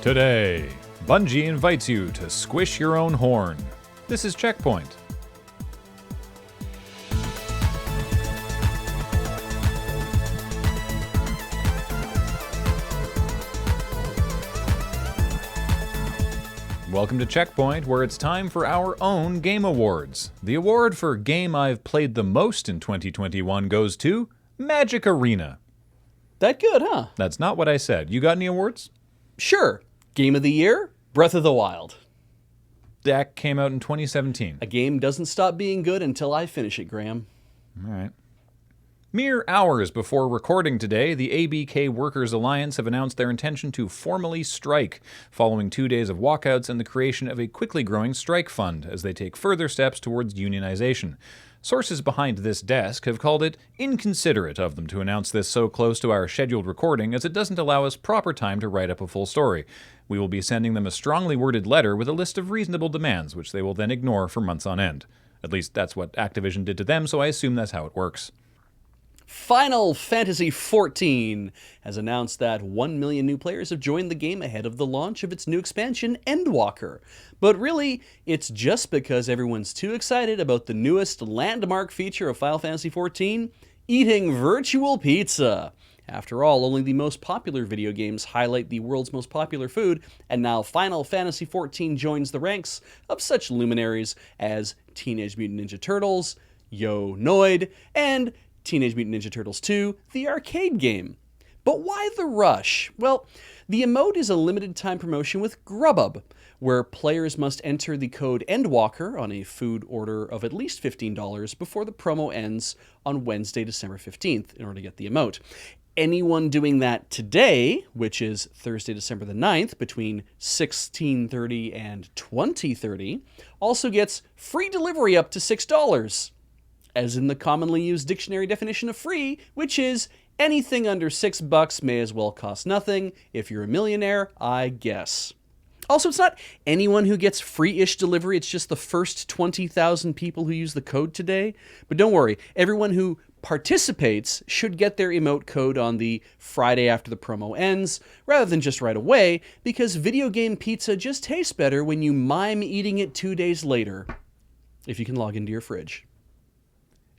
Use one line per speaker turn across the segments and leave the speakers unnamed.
Today, Bungie invites you to squish your own horn. This is CheckPoint. Welcome to CheckPoint, where it's time for our own Game Awards. The award for Game I've Played the Most in 2021 goes to Magic Arena.
That good, huh?
That's not what I said. You got any awards?
Sure. Game of the Year, Breath of the Wild.
That came out in 2017.
A game doesn't stop being good until I finish it, Graham.
All right. Mere hours before recording today, the ABK Workers Alliance have announced their intention to formally strike, following 2 days of walkouts and the creation of a quickly growing strike fund as they take further steps towards unionization. Sources behind this desk have called it inconsiderate of them to announce this so close to our scheduled recording, as it doesn't allow us proper time to write up a full story. We will be sending them a strongly worded letter with a list of reasonable demands, which they will then ignore for months on end. At least that's what Activision did to them, so I assume that's how it works.
Final Fantasy XIV has announced that 1 million new players have joined the game ahead of the launch of its new expansion, Endwalker. But really, it's just because everyone's too excited about the newest landmark feature of Final Fantasy XIV, eating virtual pizza. After all, only the most popular video games highlight the world's most popular food, and now Final Fantasy XIV joins the ranks of such luminaries as Teenage Mutant Ninja Turtles, Yo Noid, and Teenage Mutant Ninja Turtles 2, the arcade game. But why the rush? Well, the emote is a limited time promotion with Grubhub, where players must enter the code ENDWALKER on a food order of at least $15 before the promo ends on Wednesday, December 15th in order to get the emote. Anyone doing that today, which is Thursday, December the 9th, between 16:30 and 20:30, also gets free delivery up to $6. As in the commonly used dictionary definition of free, which is anything under $6 may as well cost nothing. If you're a millionaire, I guess. Also, it's not anyone who gets free-ish delivery, it's just the first 20,000 people who use the code today. But don't worry, everyone who participates should get their emote code on the Friday after the promo ends, rather than just right away, because video game pizza just tastes better when you mime eating it 2 days later, if you can log into your fridge.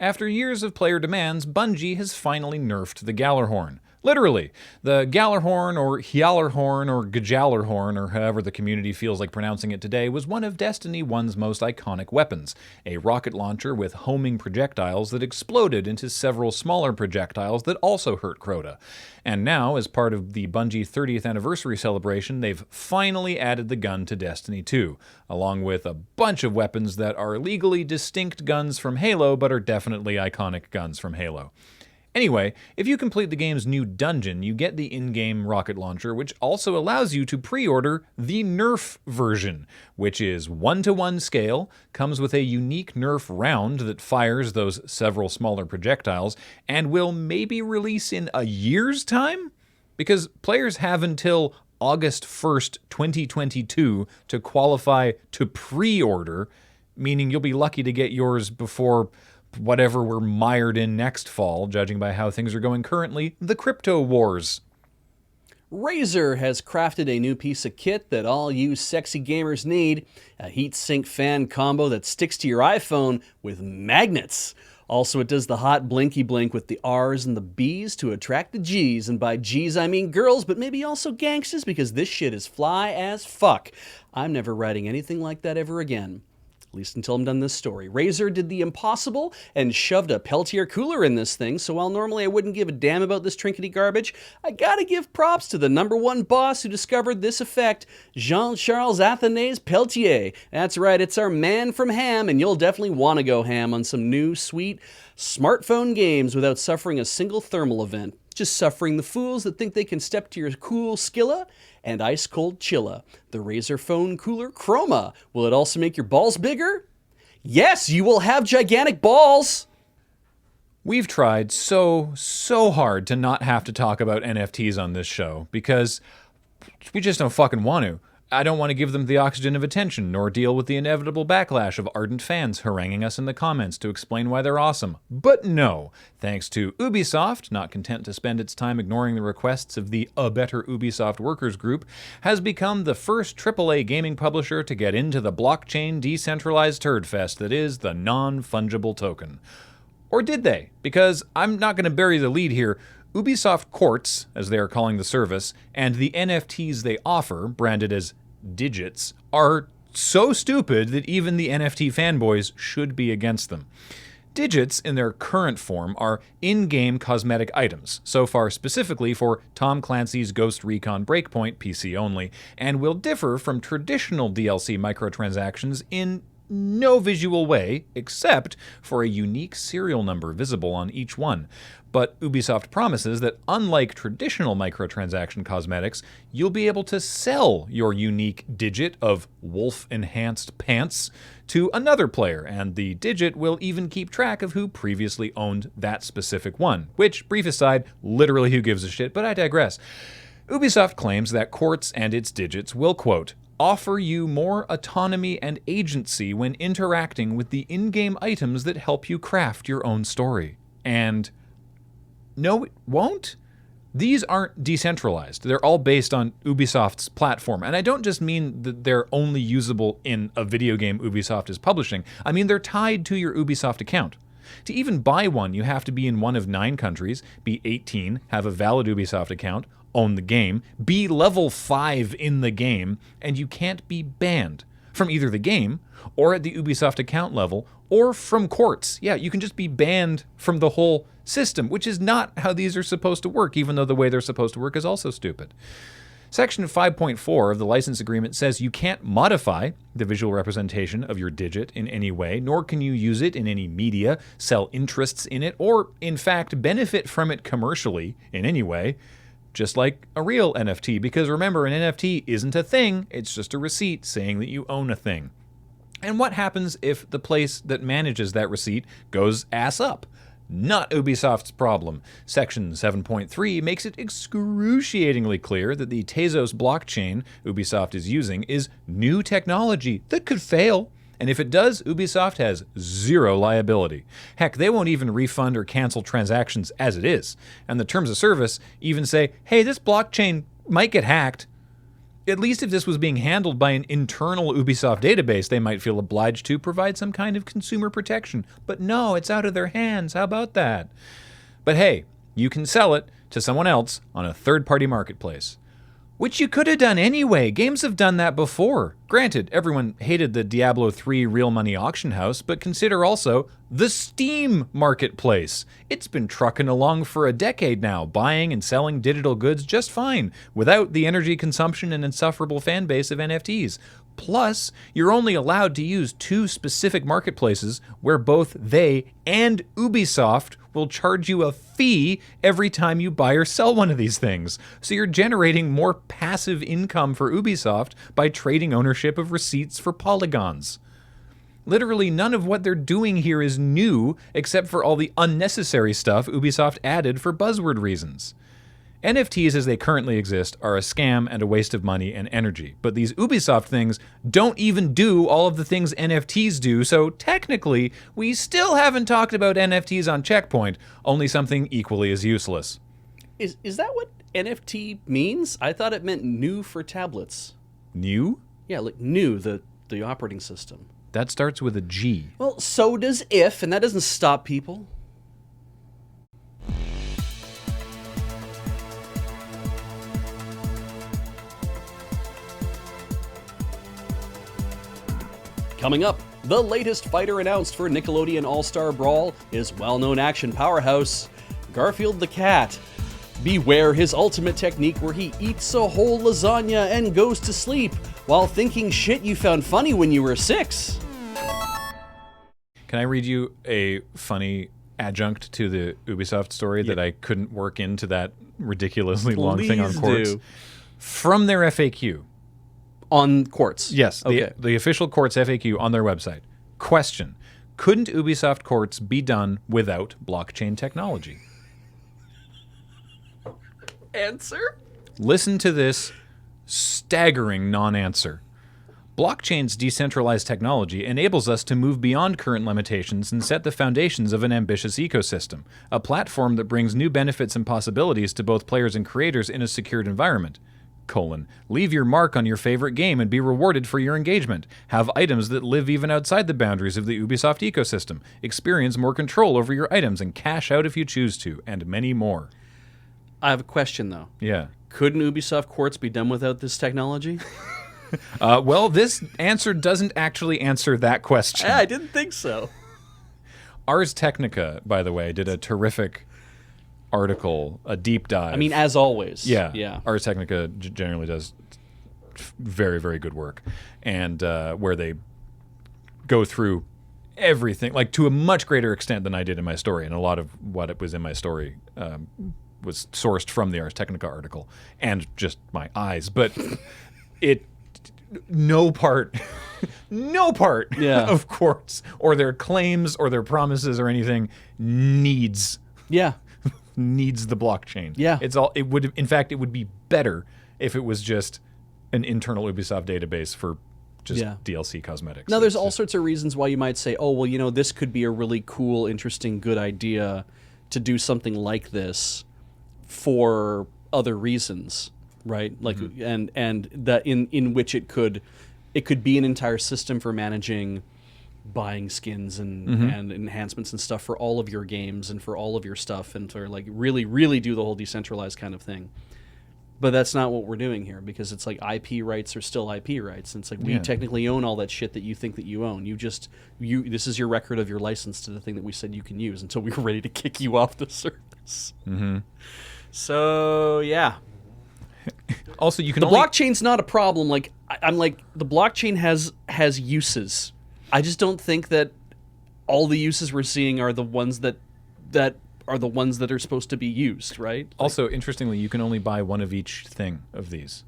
After years of player demands, Bungie has finally nerfed the Gjallarhorn. Literally, the Gjallarhorn or Hjallarhorn or Gjallarhorn, or however the community feels like pronouncing it today, was one of Destiny 1's most iconic weapons, a rocket launcher with homing projectiles that exploded into several smaller projectiles that also hurt Crota. And now, as part of the Bungie 30th anniversary celebration, they've finally added the gun to Destiny 2, along with a bunch of weapons that are legally distinct guns from Halo, but are definitely iconic guns from Halo. Anyway, if you complete the game's new dungeon, you get the in-game rocket launcher, which also allows you to pre-order the Nerf version, which is 1-to-1 scale, comes with a unique Nerf round that fires those several smaller projectiles, and will maybe release in a year's time? Because players have until August 1st, 2022 to qualify to pre-order, meaning you'll be lucky to get yours before whatever we're mired in next fall, judging by how things are going currently, the crypto wars.
Razer has crafted a new piece of kit that all you sexy gamers need, a heatsink fan combo that sticks to your iPhone with magnets. Also, it does the hot blinky blink with the R's and the B's to attract the G's, and by G's I mean girls, but maybe also gangsters, because this shit is fly as fuck. I'm never writing anything like that ever again. At least until I'm done this story. Razer did the impossible and shoved a Peltier cooler in this thing, so while normally I wouldn't give a damn about this trinkety garbage, I gotta give props to the #1 boss who discovered this effect, Jean-Charles Athanase Peltier. That's right, it's our man from Ham, and you'll definitely want to go ham on some new, sweet smartphone games without suffering a single thermal event. Just suffering the fools that think they can step to your cool Skilla and ice-cold Chilla. The Razer Phone Cooler Chroma. Will it also make your balls bigger? Yes, you will have gigantic balls!
We've tried so hard to not have to talk about NFTs on this show, because we just don't fucking want to. I don't want to give them the oxygen of attention, nor deal with the inevitable backlash of ardent fans haranguing us in the comments to explain why they're awesome. But no, thanks to Ubisoft, not content to spend its time ignoring the requests of the A Better Ubisoft Workers Group, has become the first AAA gaming publisher to get into the blockchain decentralized turd fest that is the non-fungible token. Or did they? Because I'm not going to bury the lead here. Ubisoft Quartz, as they are calling the service, and the NFTs they offer, branded as digits, are so stupid that even the NFT fanboys should be against them. Digits, in their current form, are in-game cosmetic items, so far specifically for Tom Clancy's Ghost Recon Breakpoint PC only, and will differ from traditional DLC microtransactions in no visual way, except for a unique serial number visible on each one. But Ubisoft promises that unlike traditional microtransaction cosmetics, you'll be able to sell your unique digit of wolf-enhanced pants to another player, and the digit will even keep track of who previously owned that specific one. Which, brief aside, literally who gives a shit, but I digress. Ubisoft claims that Quartz and its digits will, quote, offer you more autonomy and agency when interacting with the in-game items that help you craft your own story. And no, it won't? These aren't decentralized. They're all based on Ubisoft's platform. And I don't just mean that they're only usable in a video game Ubisoft is publishing. I mean they're tied to your Ubisoft account. To even buy one, you have to be in one of 9 countries, be 18, have a valid Ubisoft account, own the game, be level 5 in the game, and you can't be banned from either the game or at the Ubisoft account level or from Quartz. Yeah, you can just be banned from the whole system, which is not how these are supposed to work, even though the way they're supposed to work is also stupid. Section 5.4 of the license agreement says you can't modify the visual representation of your digit in any way, nor can you use it in any media, sell interests in it, or, in fact, benefit from it commercially in any way, just like a real NFT, because remember, an NFT isn't a thing, it's just a receipt saying that you own a thing. And what happens if the place that manages that receipt goes ass up? Not Ubisoft's problem. Section 7.3 makes it excruciatingly clear that the Tezos blockchain Ubisoft is using is new technology that could fail. And if it does, Ubisoft has zero liability. Heck, they won't even refund or cancel transactions as it is. And the terms of service even say, hey, this blockchain might get hacked. At least if this was being handled by an internal Ubisoft database, they might feel obliged to provide some kind of consumer protection. But no, it's out of their hands. How about that? But hey, you can sell it to someone else on a third-party marketplace. Which you could have done anyway. Games have done that before. Granted, everyone hated the Diablo 3 real money auction house, but consider also the Steam marketplace. It's been trucking along for a decade now, buying and selling digital goods just fine, without the energy consumption and insufferable fan base of NFTs. Plus, you're only allowed to use 2 specific marketplaces where both they and Ubisoft will charge you a fee every time you buy or sell one of these things. So you're generating more passive income for Ubisoft by trading ownership of receipts for polygons. Literally none of what they're doing here is new, except for all the unnecessary stuff Ubisoft added for buzzword reasons. NFTs as they currently exist are a scam and a waste of money and energy, but these Ubisoft things don't even do all of the things NFTs do, so technically, we still haven't talked about NFTs on CheckPoint, only something equally as useless.
Is that what NFT means? I thought it meant new for tablets.
New?
Yeah, like new, the operating system.
That starts with a G.
Well, so does if, and that doesn't stop people. Coming up, the latest fighter announced for Nickelodeon All-Star Brawl is well-known action powerhouse Garfield the Cat. Beware his ultimate technique where he eats a whole lasagna and goes to sleep while thinking shit you found funny when you were 6.
Can I read you a funny adjunct to the Ubisoft story that I couldn't work into that ridiculously long thing on Quartz?
Do.
From their FAQ.
On Quartz?
Yes,
Okay.
the official Quartz FAQ on their website. Question: couldn't Ubisoft Quartz be done without blockchain technology?
Answer?
Listen to this Staggering non-answer. Blockchain's decentralized technology enables us to move beyond current limitations and set the foundations of an ambitious ecosystem, a platform that brings new benefits and possibilities to both players and creators in a secured environment. Leave your mark on your favorite game and be rewarded for your engagement. Have items that live even outside the boundaries of the Ubisoft ecosystem. Experience more control over your items and cash out if you choose to, and many more.
I have a question, though.
Yeah.
Couldn't Ubisoft Quartz be done without this technology?
Well, this answer doesn't actually answer that question.
I didn't think so.
Ars Technica, by the way, did a terrific article, a deep dive.
I mean, as always.
Yeah. Ars Technica generally does very, very good work. And where they go through everything, like to a much greater extent than I did in my story. And a lot of what it was in my story was sourced from the Ars Technica article and just my eyes. But no part of Quartz or their claims or their promises or anything needs the blockchain.
Yeah.
In fact, it would be better if it was just an internal Ubisoft database for just DLC cosmetics.
Now, there's all sorts of reasons why you might say, oh, well, this could be a really cool, interesting, good idea to do something like this for other reasons. Right, like, and that in which it could be an entire system for managing buying skins and enhancements and stuff for all of your games and for all of your stuff, and for like really do the whole decentralized kind of thing. But that's not what we're doing here, because it's like IP rights are still IP rights, and it's like we technically own all that shit that you think that you own. This is your record of your license to the thing that we said you can use until we were ready to kick you off the service. So yeah.
Also, you can
the blockchain's not a problem. Like I'm like, the blockchain has uses. I just don't think that all the uses we're seeing are the ones that are the ones that are supposed to be used, right?
Also, interestingly, you can only buy one of each thing of these.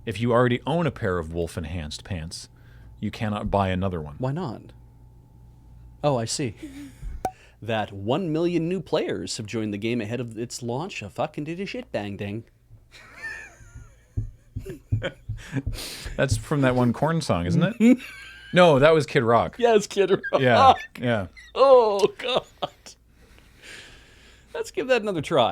If you already own a pair of wolf enhanced pants, you cannot buy another one.
Why not? Oh, I see. That 1 million new players have joined the game ahead of its launch. A fucking did a shit bang ding.
That's from that one Korn song, isn't it? No, that was Kid Rock.
Yeah, it's Kid Rock.
Yeah.
Oh, God. Let's give that another try.